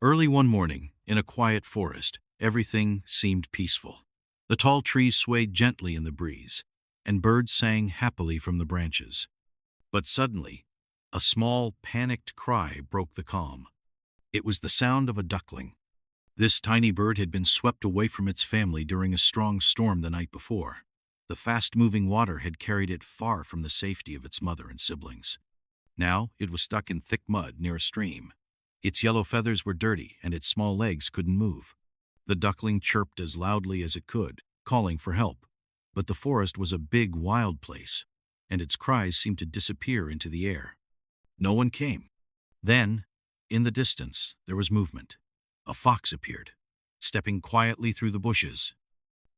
Early one morning, in a quiet forest, everything seemed peaceful. The tall trees swayed gently in the breeze, and birds sang happily from the branches. But suddenly, a small, panicked cry broke the calm. It was the sound of a duckling. This tiny bird had been swept away from its family during a strong storm the night before. The fast-moving water had carried it far from the safety of its mother and siblings. Now it was stuck in thick mud near a stream. Its yellow feathers were dirty, and its small legs couldn't move. The duckling chirped as loudly as it could, calling for help. But the forest was a big, wild place, and its cries seemed to disappear into the air. No one came. Then, in the distance, there was movement. A fox appeared, stepping quietly through the bushes.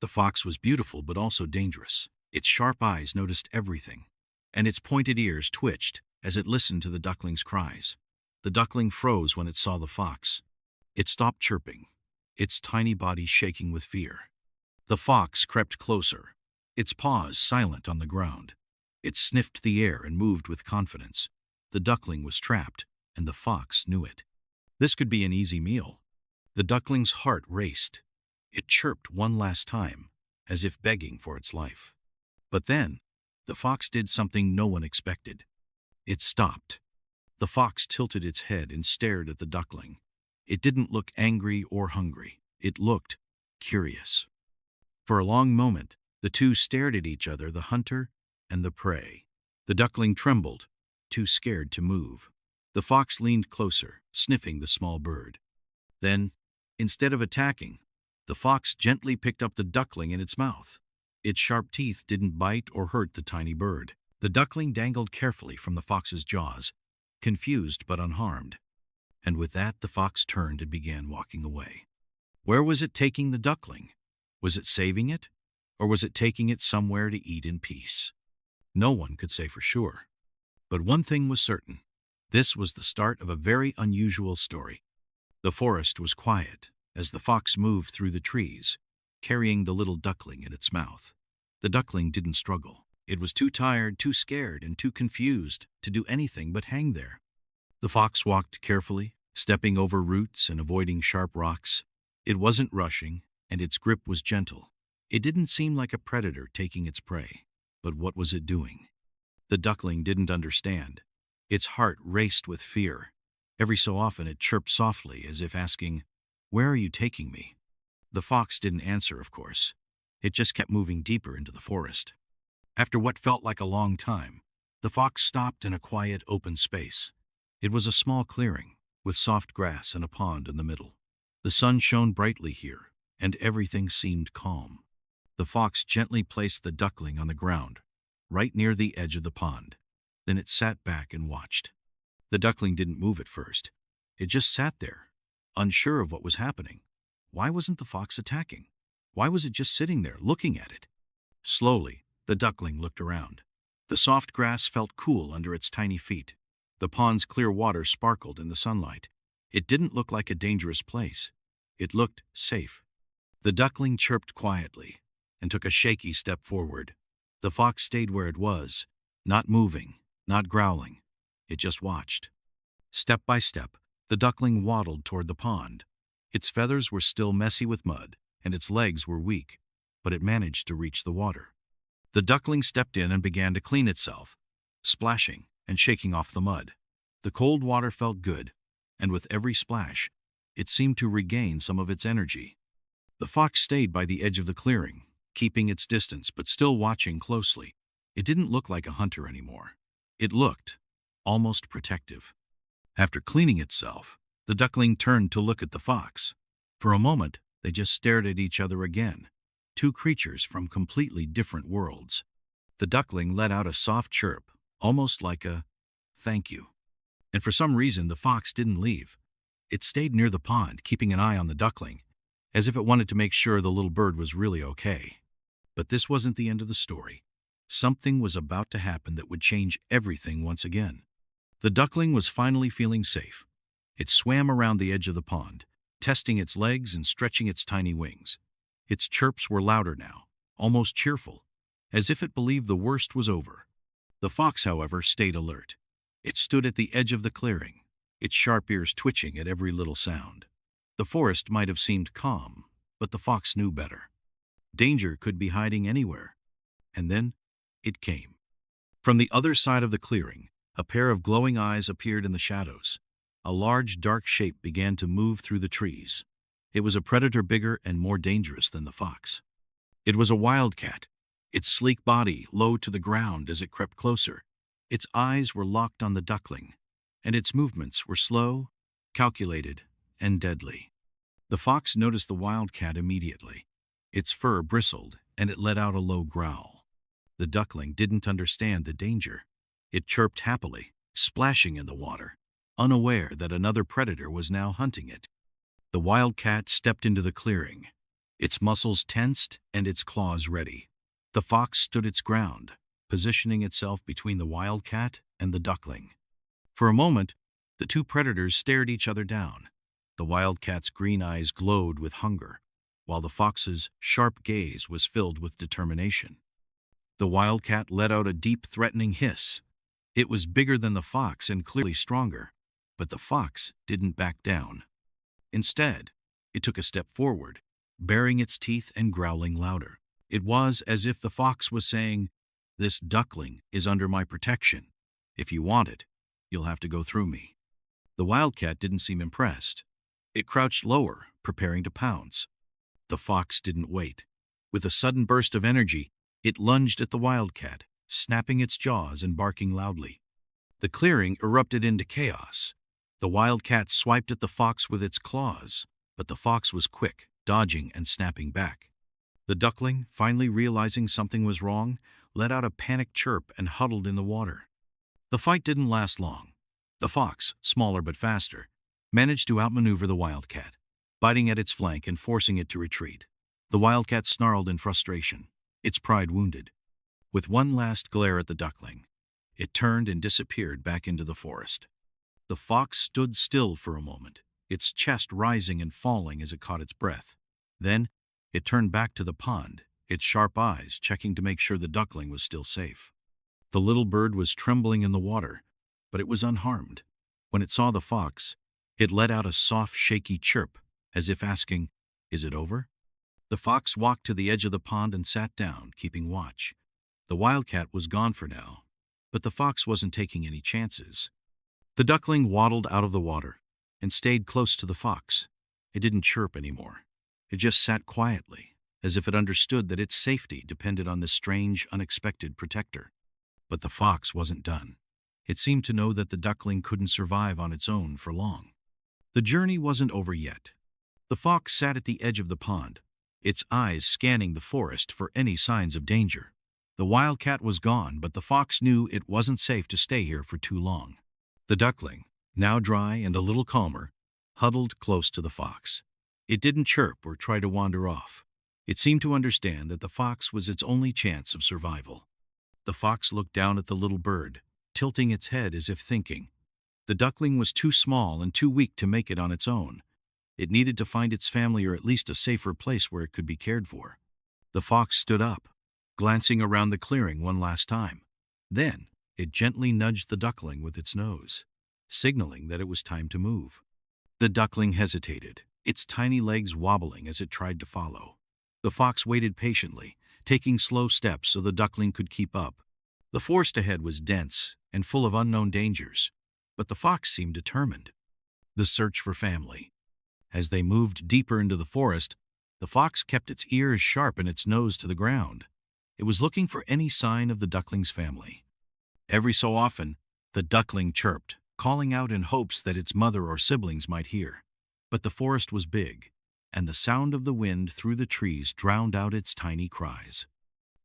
The fox was beautiful but also dangerous. Its sharp eyes noticed everything, and its pointed ears twitched as it listened to the duckling's cries. The duckling froze when it saw the fox. It stopped chirping, its tiny body shaking with fear. The fox crept closer, its paws silent on the ground. It sniffed the air and moved with confidence. The duckling was trapped, and the fox knew it. This could be an easy meal. The duckling's heart raced. It chirped one last time, as if begging for its life. But then, the fox did something no one expected. It stopped. The fox tilted its head and stared at the duckling. It didn't look angry or hungry. It looked curious. For a long moment, the two stared at each other, the hunter and the prey. The duckling trembled, too scared to move. The fox leaned closer, sniffing the small bird. Then, instead of attacking, the fox gently picked up the duckling in its mouth. Its sharp teeth didn't bite or hurt the tiny bird. The duckling dangled carefully from the fox's jaws, confused but unharmed. And with that, the fox turned and began walking away. Where was it taking the duckling? Was it saving it? Or was it taking it somewhere to eat in peace? No one could say for sure. But one thing was certain. This was the start of a very unusual story. The forest was quiet as the fox moved through the trees, carrying the little duckling in its mouth. The duckling didn't struggle. It was too tired, too scared, and too confused to do anything but hang there. The fox walked carefully, stepping over roots and avoiding sharp rocks. It wasn't rushing, and its grip was gentle. It didn't seem like a predator taking its prey. But what was it doing? The duckling didn't understand. Its heart raced with fear. Every so often it chirped softly, as if asking, "Where are you taking me?" The fox didn't answer, of course. It just kept moving deeper into the forest. After what felt like a long time, the fox stopped in a quiet, open space. It was a small clearing, with soft grass and a pond in the middle. The sun shone brightly here, and everything seemed calm. The fox gently placed the duckling on the ground, right near the edge of the pond. Then it sat back and watched. The duckling didn't move at first. It just sat there, unsure of what was happening. Why wasn't the fox attacking? Why was it just sitting there, looking at it? Slowly, the duckling looked around. The soft grass felt cool under its tiny feet. The pond's clear water sparkled in the sunlight. It didn't look like a dangerous place. It looked safe. The duckling chirped quietly and took a shaky step forward. The fox stayed where it was, not moving, not growling. It just watched. Step by step, the duckling waddled toward the pond. Its feathers were still messy with mud, and its legs were weak, but it managed to reach the water. The duckling stepped in and began to clean itself, splashing and shaking off the mud. The cold water felt good, and with every splash, it seemed to regain some of its energy. The fox stayed by the edge of the clearing, keeping its distance but still watching closely. It didn't look like a hunter anymore. It looked almost protective. After cleaning itself, the duckling turned to look at the fox. For a moment, they just stared at each other again, two creatures from completely different worlds. The duckling let out a soft chirp, almost like a "thank you." And for some reason, the fox didn't leave. It stayed near the pond, keeping an eye on the duckling, as if it wanted to make sure the little bird was really okay. But this wasn't the end of the story. Something was about to happen that would change everything once again. The duckling was finally feeling safe. It swam around the edge of the pond, testing its legs and stretching its tiny wings. Its chirps were louder now, almost cheerful, as if it believed the worst was over. The fox, however, stayed alert. It stood at the edge of the clearing, its sharp ears twitching at every little sound. The forest might have seemed calm, but the fox knew better. Danger could be hiding anywhere. And then it came. From the other side of the clearing, a pair of glowing eyes appeared in the shadows. A large, dark shape began to move through the trees. It was a predator bigger and more dangerous than the fox. It was a wildcat, its sleek body low to the ground as it crept closer. Its eyes were locked on the duckling, and its movements were slow, calculated, and deadly. The fox noticed the wildcat immediately. Its fur bristled, and it let out a low growl. The duckling didn't understand the danger. It chirped happily, splashing in the water, unaware that another predator was now hunting it. The wildcat stepped into the clearing, its muscles tensed and its claws ready. The fox stood its ground, positioning itself between the wildcat and the duckling. For a moment, the two predators stared each other down. The wildcat's green eyes glowed with hunger, while the fox's sharp gaze was filled with determination. The wildcat let out a deep, threatening hiss. It was bigger than the fox and clearly stronger, but the fox didn't back down. Instead, it took a step forward, baring its teeth and growling louder. It was as if the fox was saying, "This duckling is under my protection. If you want it, you'll have to go through me." The wildcat didn't seem impressed. It crouched lower, preparing to pounce. The fox didn't wait. With a sudden burst of energy, it lunged at the wildcat, snapping its jaws and barking loudly. The clearing erupted into chaos. The wildcat swiped at the fox with its claws, but the fox was quick, dodging and snapping back. The duckling, finally realizing something was wrong, let out a panicked chirp and huddled in the water. The fight didn't last long. The fox, smaller but faster, managed to outmaneuver the wildcat, biting at its flank and forcing it to retreat. The wildcat snarled in frustration, its pride wounded. With one last glare at the duckling, it turned and disappeared back into the forest. The fox stood still for a moment, its chest rising and falling as it caught its breath. Then, it turned back to the pond, its sharp eyes checking to make sure the duckling was still safe. The little bird was trembling in the water, but it was unharmed. When it saw the fox, it let out a soft, shaky chirp, as if asking, "Is it over?" The fox walked to the edge of the pond and sat down, keeping watch. The wildcat was gone for now, but the fox wasn't taking any chances. The duckling waddled out of the water and stayed close to the fox. It didn't chirp anymore. It just sat quietly, as if it understood that its safety depended on this strange, unexpected protector. But the fox wasn't done. It seemed to know that the duckling couldn't survive on its own for long. The journey wasn't over yet. The fox sat at the edge of the pond, its eyes scanning the forest for any signs of danger. The wildcat was gone, but the fox knew it wasn't safe to stay here for too long. The duckling, now dry and a little calmer, huddled close to the fox. It didn't chirp or try to wander off. It seemed to understand that the fox was its only chance of survival. The fox looked down at the little bird, tilting its head as if thinking. The duckling was too small and too weak to make it on its own. It needed to find its family or at least a safer place where it could be cared for. The fox stood up, glancing around the clearing one last time. Then, it gently nudged the duckling with its nose, signaling that it was time to move. The duckling hesitated, its tiny legs wobbling as it tried to follow. The fox waited patiently, taking slow steps so the duckling could keep up. The forest ahead was dense and full of unknown dangers, but the fox seemed determined. The search for family. As they moved deeper into the forest, the fox kept its ears sharp and its nose to the ground. It was looking for any sign of the duckling's family. Every so often, the duckling chirped, calling out in hopes that its mother or siblings might hear. But the forest was big, and the sound of the wind through the trees drowned out its tiny cries.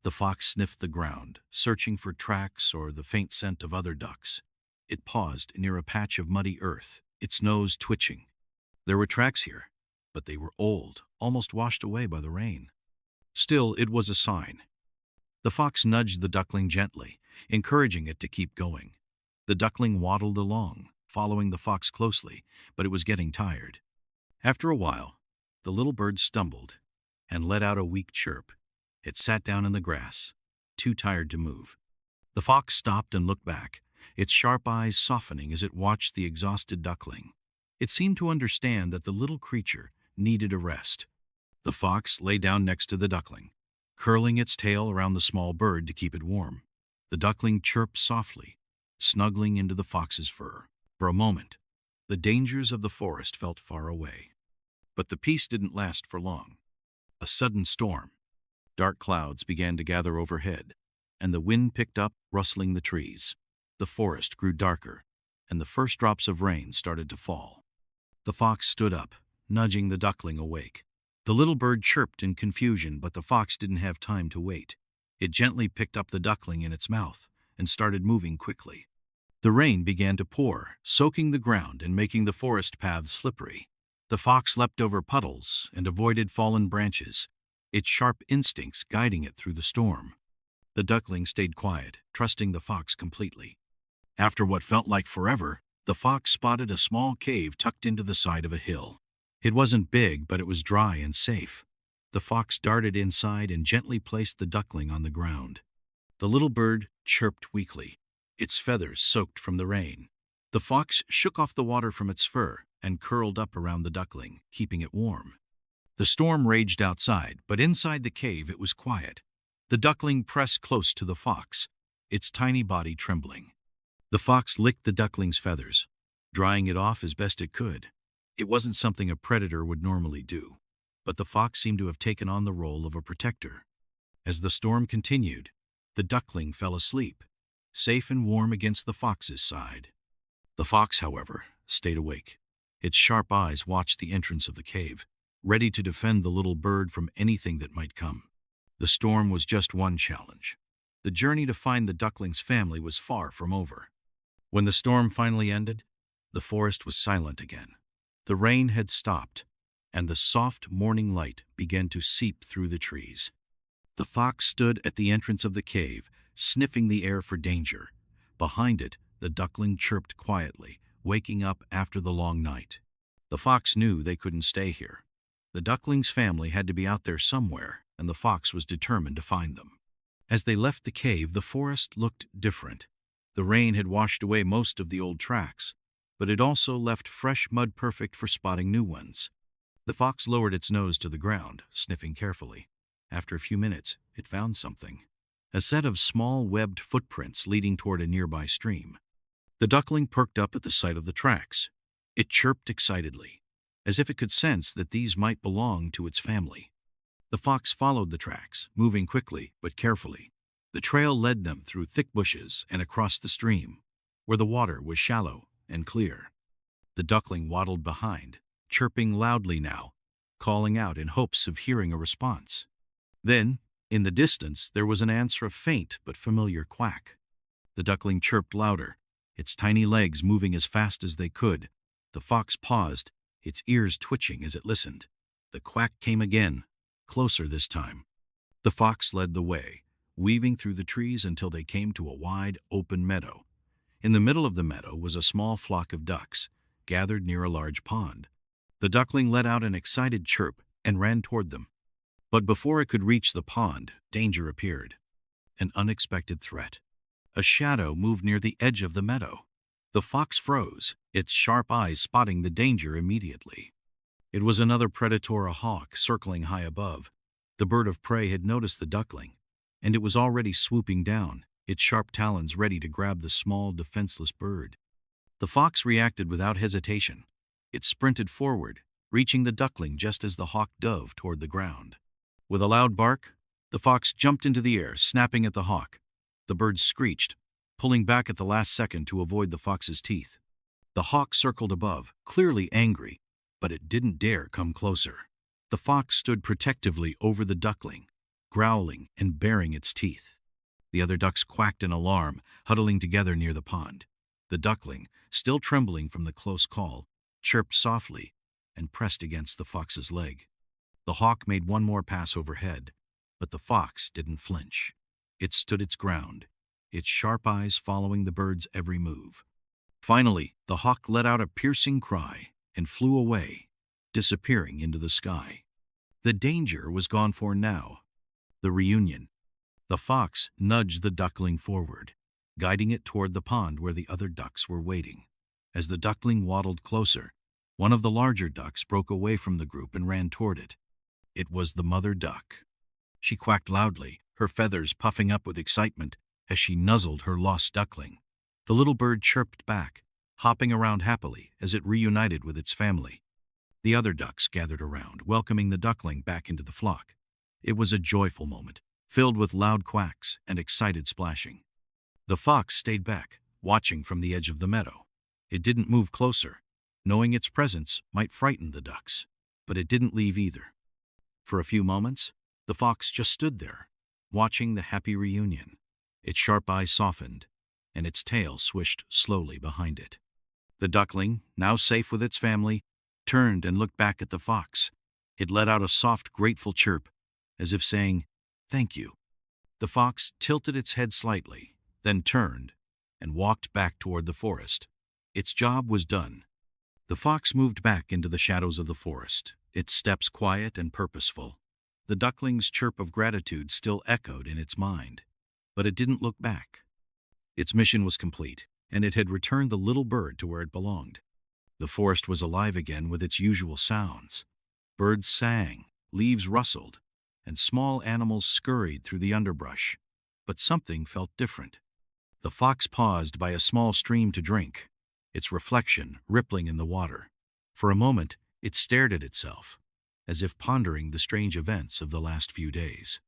The fox sniffed the ground, searching for tracks or the faint scent of other ducks. It paused near a patch of muddy earth, its nose twitching. There were tracks here, but they were old, almost washed away by the rain. Still, it was a sign. The fox nudged the duckling gently, encouraging it to keep going. The duckling waddled along, following the fox closely, but it was getting tired. After a while, the little bird stumbled and let out a weak chirp. It sat down in the grass, too tired to move. The fox stopped and looked back, its sharp eyes softening as it watched the exhausted duckling. It seemed to understand that the little creature needed a rest. The fox lay down next to the duckling, curling its tail around the small bird to keep it warm. The duckling chirped softly, snuggling into the fox's fur. For a moment, the dangers of the forest felt far away. But the peace didn't last for long. A sudden storm. Dark clouds began to gather overhead, and the wind picked up, rustling the trees. The forest grew darker, and the first drops of rain started to fall. The fox stood up, nudging the duckling awake. The little bird chirped in confusion, but the fox didn't have time to wait. It gently picked up the duckling in its mouth and started moving quickly. The rain began to pour, soaking the ground and making the forest paths slippery. The fox leapt over puddles and avoided fallen branches, its sharp instincts guiding it through the storm. The duckling stayed quiet, trusting the fox completely. After what felt like forever, the fox spotted a small cave tucked into the side of a hill. It wasn't big, but it was dry and safe. The fox darted inside and gently placed the duckling on the ground. The little bird chirped weakly, its feathers soaked from the rain. The fox shook off the water from its fur and curled up around the duckling, keeping it warm. The storm raged outside, but inside the cave it was quiet. The duckling pressed close to the fox, its tiny body trembling. The fox licked the duckling's feathers, drying it off as best it could. It wasn't something a predator would normally do, but the fox seemed to have taken on the role of a protector. As the storm continued, the duckling fell asleep, safe and warm against the fox's side. The fox, however, stayed awake. Its sharp eyes watched the entrance of the cave, ready to defend the little bird from anything that might come. The storm was just one challenge. The journey to find the duckling's family was far from over. When the storm finally ended, the forest was silent again. The rain had stopped, and the soft morning light began to seep through the trees. The fox stood at the entrance of the cave, sniffing the air for danger. Behind it, the duckling chirped quietly, waking up after the long night. The fox knew they couldn't stay here. The duckling's family had to be out there somewhere, and the fox was determined to find them. As they left the cave, the forest looked different. The rain had washed away most of the old tracks, but it also left fresh mud perfect for spotting new ones. The fox lowered its nose to the ground, sniffing carefully. After a few minutes, it found something. A set of small webbed footprints leading toward a nearby stream. The duckling perked up at the sight of the tracks. It chirped excitedly, as if it could sense that these might belong to its family. The fox followed the tracks, moving quickly but carefully. The trail led them through thick bushes and across the stream, where the water was shallow and clear. The duckling waddled behind, chirping loudly now, calling out in hopes of hearing a response. Then, in the distance, there was an answer, a faint but familiar quack. The duckling chirped louder, its tiny legs moving as fast as they could. The fox paused, its ears twitching as it listened. The quack came again, closer this time. The fox led the way, weaving through the trees until they came to a wide, open meadow. In the middle of the meadow was a small flock of ducks, gathered near a large pond. The duckling let out an excited chirp and ran toward them. But before it could reach the pond, danger appeared. An unexpected threat. A shadow moved near the edge of the meadow. The fox froze, its sharp eyes spotting the danger immediately. It was another predator, a hawk, circling high above. The bird of prey had noticed the duckling, and it was already swooping down, its sharp talons ready to grab the small, defenseless bird. The fox reacted without hesitation. It sprinted forward, reaching the duckling just as the hawk dove toward the ground. With a loud bark, the fox jumped into the air, snapping at the hawk. The bird screeched, pulling back at the last second to avoid the fox's teeth. The hawk circled above, clearly angry, but it didn't dare come closer. The fox stood protectively over the duckling, growling and baring its teeth. The other ducks quacked in alarm, huddling together near the pond. The duckling, still trembling from the close call, chirped softly and pressed against the fox's leg. The hawk made one more pass overhead, but the fox didn't flinch. It stood its ground, its sharp eyes following the bird's every move. Finally, the hawk let out a piercing cry and flew away, disappearing into the sky. The danger was gone for now. The reunion. The fox nudged the duckling forward, guiding it toward the pond where the other ducks were waiting. As the duckling waddled closer, One of the larger ducks broke away from the group and ran toward it. It was the mother duck. She quacked loudly, her feathers puffing up with excitement as she nuzzled her lost duckling. The little bird chirped back, hopping around happily as it reunited with its family. The other ducks gathered around, welcoming the duckling back into the flock. It was a joyful moment, filled with loud quacks and excited splashing. The fox stayed back, watching from the edge of the meadow. It didn't move closer, knowing its presence might frighten the ducks, but it didn't leave either. For a few moments, the fox just stood there, watching the happy reunion. Its sharp eyes softened, and its tail swished slowly behind it. The duckling, now safe with its family, turned and looked back at the fox. It let out a soft, grateful chirp, as if saying, "Thank you." The fox tilted its head slightly, then turned and walked back toward the forest. Its job was done. The fox moved back into the shadows of the forest, its steps quiet and purposeful. The duckling's chirp of gratitude still echoed in its mind, but it didn't look back. Its mission was complete, and it had returned the little bird to where it belonged. The forest was alive again with its usual sounds. Birds sang, leaves rustled, and small animals scurried through the underbrush. But something felt different. The fox paused by a small stream to drink, its reflection rippling in the water. For a moment, it stared at itself, as if pondering the strange events of the last few days.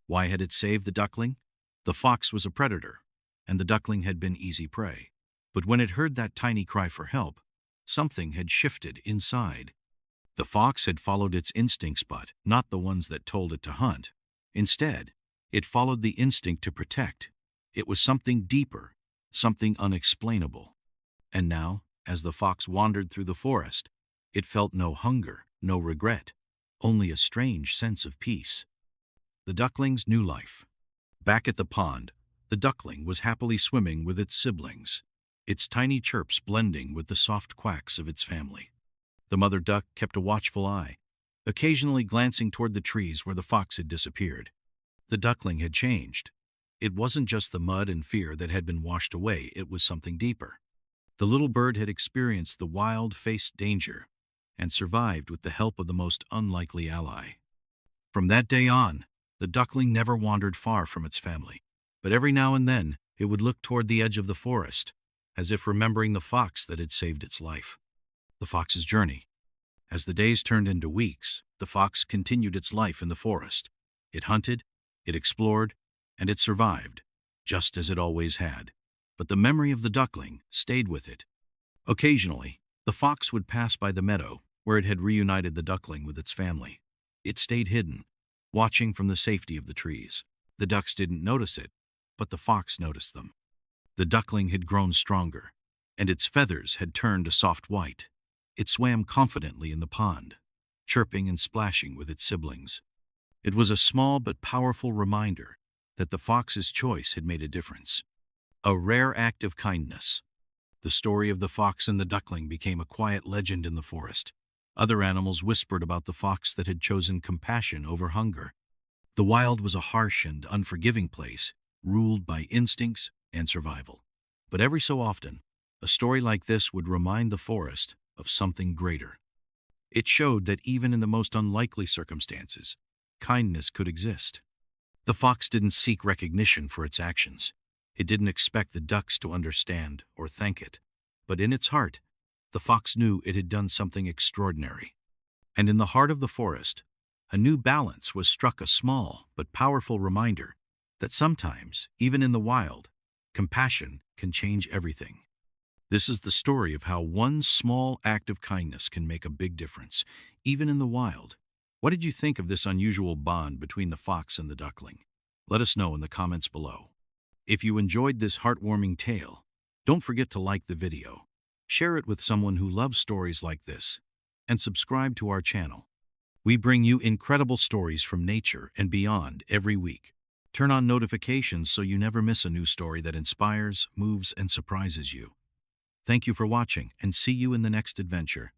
Why had it saved the duckling? The fox was a predator, and the duckling had been easy prey. But when it heard that tiny cry for help, something had shifted inside. The fox had followed its instincts, but not the ones that told it to hunt. Instead, it followed the instinct to protect. It was something deeper, something unexplainable. And now, as the fox wandered through the forest, it felt no hunger, no regret, only a strange sense of peace. The duckling's new life. Back at the pond, the duckling was happily swimming with its siblings, its tiny chirps blending with the soft quacks of its family. The mother duck kept a watchful eye, occasionally glancing toward the trees where the fox had disappeared. The duckling had changed. It wasn't just the mud and fear that had been washed away, it was something deeper. The little bird had experienced the wild-faced danger and survived with the help of the most unlikely ally. From that day on, the duckling never wandered far from its family, but every now and then it would look toward the edge of the forest, as if remembering the fox that had saved its life. The fox's journey. As the days turned into weeks, the fox continued its life in the forest. It hunted, it explored, and it survived, just as it always had. But the memory of the duckling stayed with it. Occasionally, the fox would pass by the meadow where it had reunited the duckling with its family. It stayed hidden, watching from the safety of the trees. The ducks didn't notice it, but the fox noticed them. The duckling had grown stronger, and its feathers had turned a soft white. It swam confidently in the pond, chirping and splashing with its siblings. It was a small but powerful reminder that the fox's choice had made a difference. A rare act of kindness. The story of the fox and the duckling became a quiet legend in the forest. Other animals whispered about the fox that had chosen compassion over hunger. The wild was a harsh and unforgiving place, ruled by instincts and survival. But every so often, a story like this would remind the forest of something greater. It showed that even in the most unlikely circumstances, kindness could exist. The fox didn't seek recognition for its actions. It didn't expect the ducks to understand or thank it. But in its heart, the fox knew it had done something extraordinary. And in the heart of the forest, a new balance was struck, a small but powerful reminder that sometimes, even in the wild, compassion can change everything. This is the story of how one small act of kindness can make a big difference, even in the wild. What did you think of this unusual bond between the fox and the duckling? Let us know in the comments below. If you enjoyed this heartwarming tale, don't forget to like the video, share it with someone who loves stories like this, and subscribe to our channel. We bring you incredible stories from nature and beyond every week. Turn on notifications so you never miss a new story that inspires, moves, and surprises you. Thank you for watching, and see you in the next adventure.